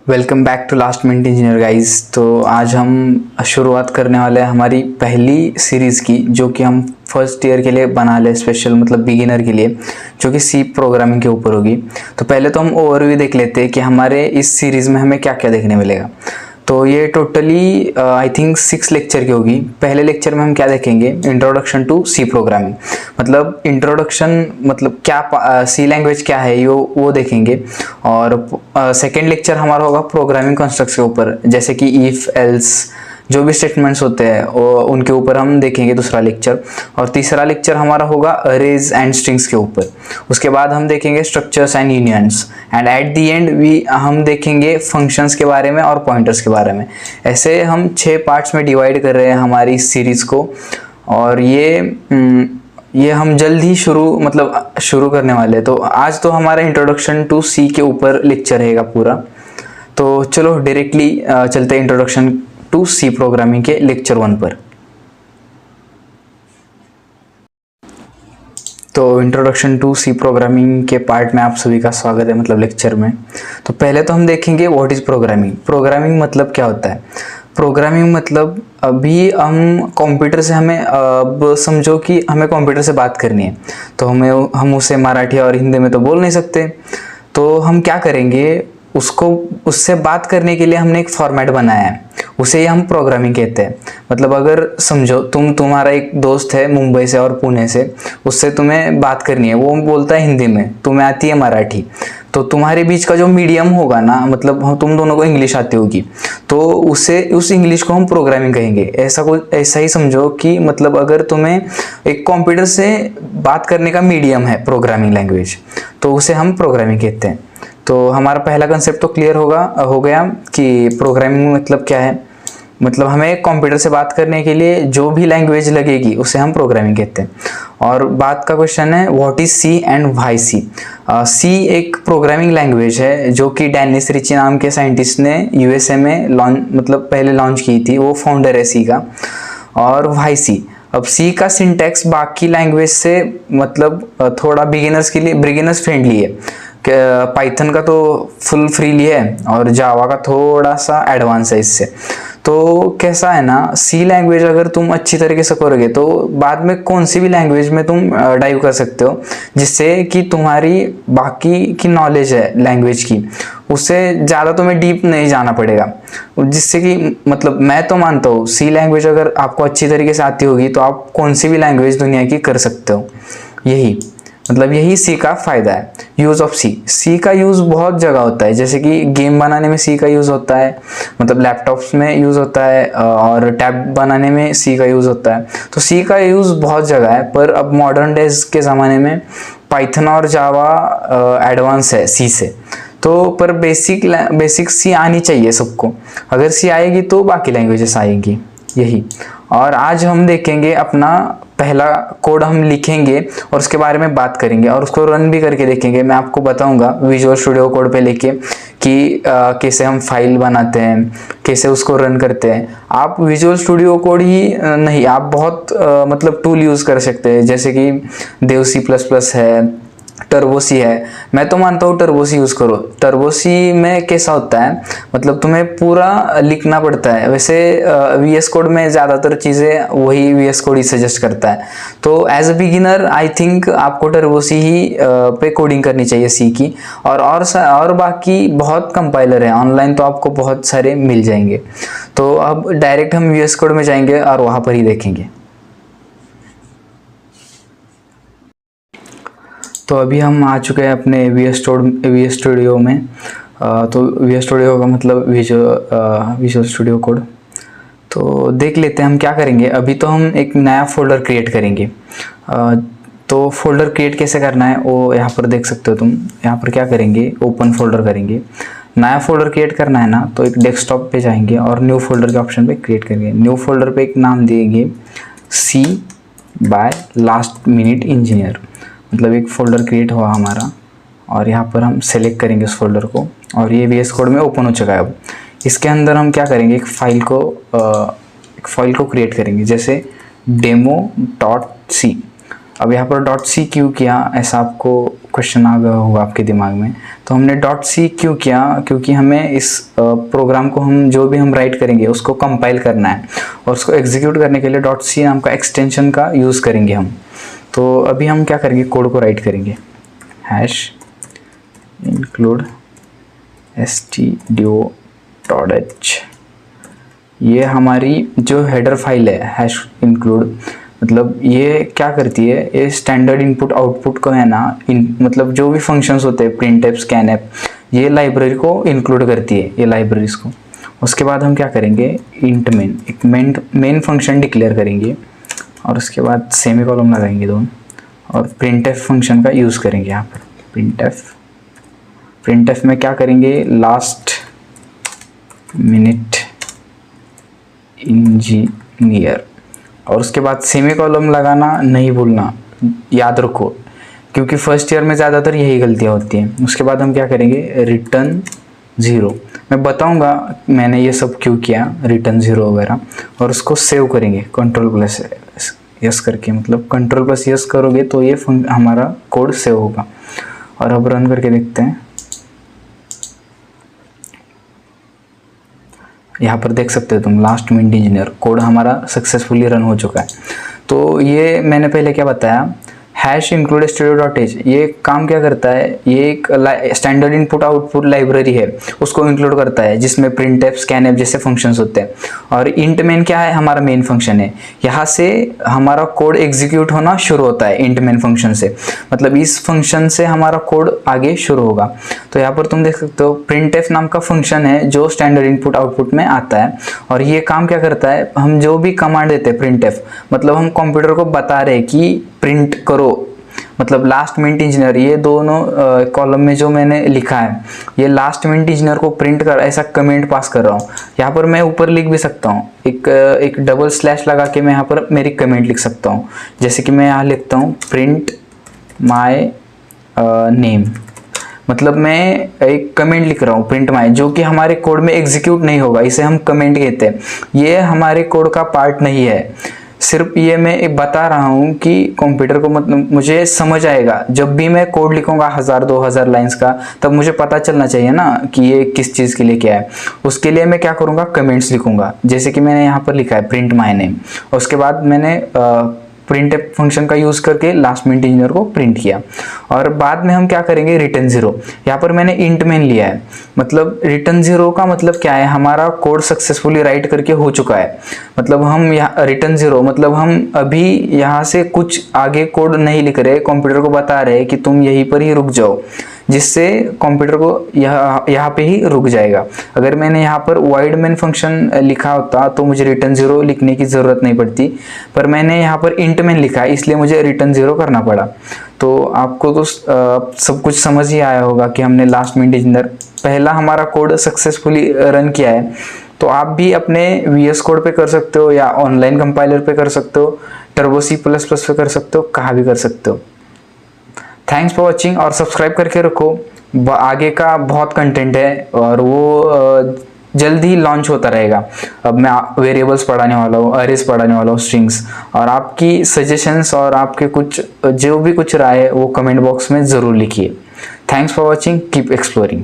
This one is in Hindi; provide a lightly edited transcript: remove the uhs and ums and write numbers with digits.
Welcome back to last minute engineer guys. तो आज हम शुरुआत करने वाले हैं हमारी पहली सीरीज़ की, जो कि हम फर्स्ट ईयर के लिए बना ले, स्पेशल मतलब बिगिनर के लिए, जो कि सी प्रोग्रामिंग के ऊपर होगी। तो पहले तो हम ओवरव्यू देख लेते हैं कि हमारे इस सीरीज़ में हमें क्या क्या देखने मिलेगा। तो ये टोटली आई थिंक 6 लेक्चर की होगी। पहले लेक्चर में हम क्या देखेंगे, इंट्रोडक्शन टू सी प्रोग्रामिंग, मतलब इंट्रोडक्शन मतलब क्या सी लैंग्वेज क्या है ये वो देखेंगे। और सेकेंड लेक्चर हमारा होगा प्रोग्रामिंग कंस्ट्रक्ट्स के ऊपर, जैसे कि इफ एल्स जो भी स्टेटमेंट्स होते हैं उनके ऊपर हम देखेंगे दूसरा लेक्चर। और तीसरा लेक्चर हमारा होगा अरेज एंड स्ट्रिंग्स के ऊपर। उसके बाद हम देखेंगे structures and unions, and at the end हम देखेंगे फंक्शंस के बारे में और पॉइंटर्स के बारे में। ऐसे हम 6 पार्ट्स में डिवाइड कर रहे हैं हमारी इस सीरीज़ को। और ये हम जल्द ही शुरू करने वाले हैं। तो आज तो हमारा इंट्रोडक्शन टू सी के ऊपर लेक्चर रहेगा पूरा। तो चलो डायरेक्टली चलते हैं इंट्रोडक्शन टू सी प्रोग्रामिंग के लेक्चर 1 पर। तो इंट्रोडक्शन टू सी प्रोग्रामिंग के पार्ट में आप सभी का स्वागत है, मतलब लेक्चर में। तो पहले तो हम देखेंगे व्हाट इज प्रोग्रामिंग। प्रोग्रामिंग मतलब क्या होता है। प्रोग्रामिंग मतलब अभी हम कंप्यूटर से अब समझो कि हमें कंप्यूटर से बात करनी है, तो हम उसे मराठी और हिंदी में तो बोल नहीं सकते। तो हम क्या करेंगे, उससे बात करने के लिए हमने एक फॉर्मेट बनाया है, उसे ही हम प्रोग्रामिंग कहते हैं। मतलब अगर समझो तुम्हारा एक दोस्त है मुंबई से और पुणे से, उससे तुम्हें बात करनी है, वो बोलता है हिंदी में, तुम्हें आती है मराठी। तो तुम्हारे बीच का जो मीडियम होगा ना, मतलब तुम दोनों को इंग्लिश आती होगी, तो उस इंग्लिश को हम प्रोग्रामिंग कहेंगे। ऐसा ही समझो कि मतलब अगर तुम्हें एक कंप्यूटर से बात करने का मीडियम है प्रोग्रामिंग लैंग्वेज, तो उसे हम प्रोग्रामिंग कहते हैं। तो हमारा पहला कंसेप्ट तो क्लियर हो गया कि प्रोग्रामिंग मतलब क्या है। मतलब हमें कंप्यूटर से बात करने के लिए जो भी लैंग्वेज लगेगी उसे हम प्रोग्रामिंग कहते हैं। और बात का क्वेश्चन है what is C and why C. C एक प्रोग्रामिंग लैंग्वेज है जो कि डेनिस रिची नाम के साइंटिस्ट ने यूएसए में पहले लॉन्च की थी, वो फाउंडर है सी का। और व्हाई सी, अब सी का सिंटैक्स बाकी लैंग्वेज से मतलब थोड़ा बिगिनर्स फ्रेंडली है। पाइथन का तो फुल फ्रीली है और जावा का थोड़ा सा एडवांस है इससे। तो कैसा है ना, सी लैंग्वेज अगर तुम अच्छी तरीके से करोगे तो बाद में कौन सी भी लैंग्वेज में तुम डाइव कर सकते हो, जिससे कि तुम्हारी बाकी की नॉलेज है लैंग्वेज की, उससे ज़्यादा तुम्हें डीप नहीं जाना पड़ेगा। जिससे कि मतलब मैं तो मानता हूँ सी लैंग्वेज अगर आपको अच्छी तरीके से आती होगी तो आप कौन सी भी लैंग्वेज दुनिया की कर सकते हो। यही सी का फायदा है। यूज ऑफ सी का यूज बहुत जगह होता है, जैसे कि गेम बनाने में सी का यूज होता है, मतलब लैपटॉप्स में यूज होता है, और टैब बनाने में सी का यूज होता है। तो सी का यूज बहुत जगह है, पर अब मॉडर्न डेज के ज़माने में पाइथन और जावा एडवांस है सी से। तो पर बेसिक सी आनी चाहिए सबको। अगर सी आएगी तो बाकी लैंग्वेजेस आएंगी, यही। और आज हम देखेंगे अपना पहला कोड हम लिखेंगे और उसके बारे में बात करेंगे और उसको रन भी करके देखेंगे। मैं आपको बताऊंगा विजुअल स्टूडियो कोड पे लेके कि कैसे हम फाइल बनाते हैं, कैसे उसको रन करते हैं। आप विजुअल स्टूडियो कोड ही नहीं, आप बहुत मतलब टूल यूज़ कर सकते हैं, जैसे कि देव C++ है, टर्बोसी है। मैं तो मानता हूँ टर्बोसी यूज़ करो। टर्बोसी में कैसा होता है, मतलब तुम्हें पूरा लिखना पड़ता है। वैसे VS कोड में ज़्यादातर चीज़ें वही VS कोड ही सजेस्ट करता है। तो as a beginner I think आपको टर्बोसी ही पे कोडिंग करनी चाहिए सी की। और बाकी बहुत कंपाइलर है ऑनलाइन, तो आपको बहुत सारे मिल जाएंगे। तो अब डायरेक्ट हम VS कोड में जाएंगे और वहाँ पर ही देखेंगे। तो अभी हम आ चुके हैं अपने VS स्टूडियो में। तो VS स्टूडियो का मतलब विजुअल स्टूडियो कोड। तो देख लेते हैं हम क्या करेंगे। अभी तो हम एक नया फोल्डर क्रिएट करेंगे। तो फोल्डर क्रिएट कैसे करना है वो यहाँ पर देख सकते हो तुम। यहाँ पर क्या करेंगे, ओपन फोल्डर करेंगे। नया फोल्डर क्रिएट करना है ना, तो एक डेस्कटॉप पे जाएंगे और न्यू फोल्डर के ऑप्शन पे क्रिएट करेंगे। न्यू फोल्डर पे एक नाम देंगे सी बाय लास्ट मिनट इंजीनियर, मतलब एक फ़ोल्डर क्रिएट हुआ हमारा। और यहाँ पर हम सेलेक्ट करेंगे उस फोल्डर को और ये VS कोड में ओपन हो चुका है। अब इसके अंदर हम क्या करेंगे, एक फ़ाइल को क्रिएट करेंगे, जैसे demo.c। अब यहाँ पर .c क्यों किया, ऐसा आपको क्वेश्चन आ गया होगा आपके दिमाग में। तो हमने डॉट सी क्यों किया, क्योंकि हमें इस प्रोग्राम को हम जो भी हम राइट करेंगे उसको कंपाइल करना है और उसको एग्जीक्यूट करने के लिए डॉट सी नाम का एक्सटेंशन का यूज़ करेंगे हम। तो अभी हम क्या करेंगे, कोड को राइट करेंगे, हैश इंक्लूड stdio.h। ये हमारी जो हेडर फाइल है हैश इंक्लूड, मतलब ये क्या करती है, ये स्टैंडर्ड इनपुट आउटपुट को है ना, मतलब जो भी फंक्शंस होते हैं प्रिंट एफ स्कैन एफ, ये लाइब्रेरी को इंक्लूड करती है, ये लाइब्रेरीज को। उसके बाद हम क्या करेंगे, इंट मेन, एक मेन फंक्शन डिक्लेयर करेंगे और उसके बाद सेमी कॉलम लगाएंगे दोनों और प्रिंट एफ फंक्शन का यूज़ करेंगे यहाँ पर। प्रिंट एफ में क्या करेंगे, लास्ट मिनट इंजीनियर, और उसके बाद सेमी कॉलम लगाना नहीं भूलना, याद रखो, क्योंकि फर्स्ट ईयर में ज़्यादातर यही गलतियाँ होती हैं। उसके बाद हम क्या करेंगे, रिटर्न 0। मैं बताऊंगा मैंने ये सब क्यों किया, रिटर्न 0 वगैरह, और उसको सेव करेंगे Ctrl+S करके, मतलब Ctrl+S करोगे तो ये हमारा कोड सेव होगा। और अब रन करके देखते हैं, यहाँ पर देख सकते हो तुम, लास्ट मिनट इंजीनियर कोड हमारा सक्सेसफुली रन हो चुका है। तो ये मैंने पहले क्या बताया, हैश इंक्लूड stdio.h, ये काम क्या करता है, ये एक स्टैंडर्ड इनपुट आउटपुट लाइब्रेरी है, उसको इंक्लूड करता है जिसमें प्रिंट एफ स्कैन एफ जैसे फंक्शंस होते हैं। और इंट मेन क्या है, हमारा मेन फंक्शन है, यहाँ से हमारा कोड एग्जीक्यूट होना शुरू होता है इंट मेन फंक्शन से, मतलब इस फंक्शन से हमारा कोड आगे शुरू होगा। तो यहाँ पर तुम देख सकते हो प्रिंट एफ नाम का फंक्शन है जो स्टैंडर्ड इनपुट आउटपुट में आता है, और ये काम क्या करता है, हम जो भी कमांड देते हैं प्रिंट एफ, मतलब हम कंप्यूटर को बता रहे हैं कि प्रिंट करो, मतलब लास्ट मिनट इंजीनियर, ये दोनों कॉलम में जो मैंने लिखा है ये लास्ट मिनट इंजीनियर को प्रिंट कर, ऐसा कमेंट पास कर रहा हूँ। यहाँ पर मैं ऊपर लिख भी सकता हूँ, एक डबल स्लैश लगा के मैं यहाँ पर मेरी कमेंट लिख सकता हूँ, जैसे कि मैं यहाँ लिखता हूँ प्रिंट माय नेम, मतलब मैं एक कमेंट लिख रहा हूँ प्रिंट माय, जो कि हमारे कोड में एग्जीक्यूट नहीं होगा, इसे हम कमेंट कहते हैं। ये हमारे कोड का पार्ट नहीं है, सिर्फ ये मैं एक बता रहा हूँ कि कंप्यूटर को, मतलब मुझे समझ आएगा जब भी मैं कोड लिखूंगा 1000-2000 लाइंस का, तब मुझे पता चलना चाहिए ना कि ये किस चीज़ के लिए क्या है। उसके लिए मैं क्या करूँगा, कमेंट्स लिखूंगा, जैसे कि मैंने यहाँ पर लिखा है प्रिंट माय नेम, और उसके बाद मैंने प्रिंट एफ फंक्शन का यूज़ करके लास्ट मिनट इंजीनियर को प्रिंट किया। और बाद में हम क्या करेंगे, रिटर्न 0। यहाँ पर मैंने इंट मेन लिया है, मतलब रिटर्न 0 का मतलब क्या है, हमारा कोड सक्सेसफुली राइट करके हो चुका है, मतलब हम यहाँ रिटर्न 0 मतलब हम अभी यहाँ से कुछ आगे कोड नहीं लिख रहे, कंप्यूटर को बता रहे कि तुम यहीं पर ही रुक जाओ, जिससे कंप्यूटर को यहाँ पे ही रुक जाएगा। अगर मैंने यहाँ पर वाइड मेन फंक्शन लिखा होता तो मुझे रिटर्न 0 लिखने की ज़रूरत नहीं पड़ती, पर मैंने यहाँ पर इंट मेन लिखा है इसलिए मुझे रिटर्न 0 करना पड़ा। तो आपको तो सब कुछ समझ ही आया होगा कि हमने लास्ट मिनट इंजीनियर पहला हमारा कोड सक्सेसफुली रन किया है। तो आप भी अपने VS कोड पे कर सकते हो या ऑनलाइन कंपाइलर पे कर सकते हो, टर्बो C++ पे कर सकते हो, कहाँ भी कर सकते हो। थैंक्स फॉर वॉचिंग, और सब्सक्राइब करके रखो, आगे का बहुत कंटेंट है और वो जल्द ही लॉन्च होता रहेगा। अब मैं वेरिएबल्स पढ़ाने वाला हूँ, अरेज पढ़ाने वाला हूँ, स्ट्रिंग्स, और आपकी सजेशंस और आपके कुछ जो भी कुछ राय है वो कमेंट बॉक्स में ज़रूर लिखिए। Thanks for watching, keep exploring.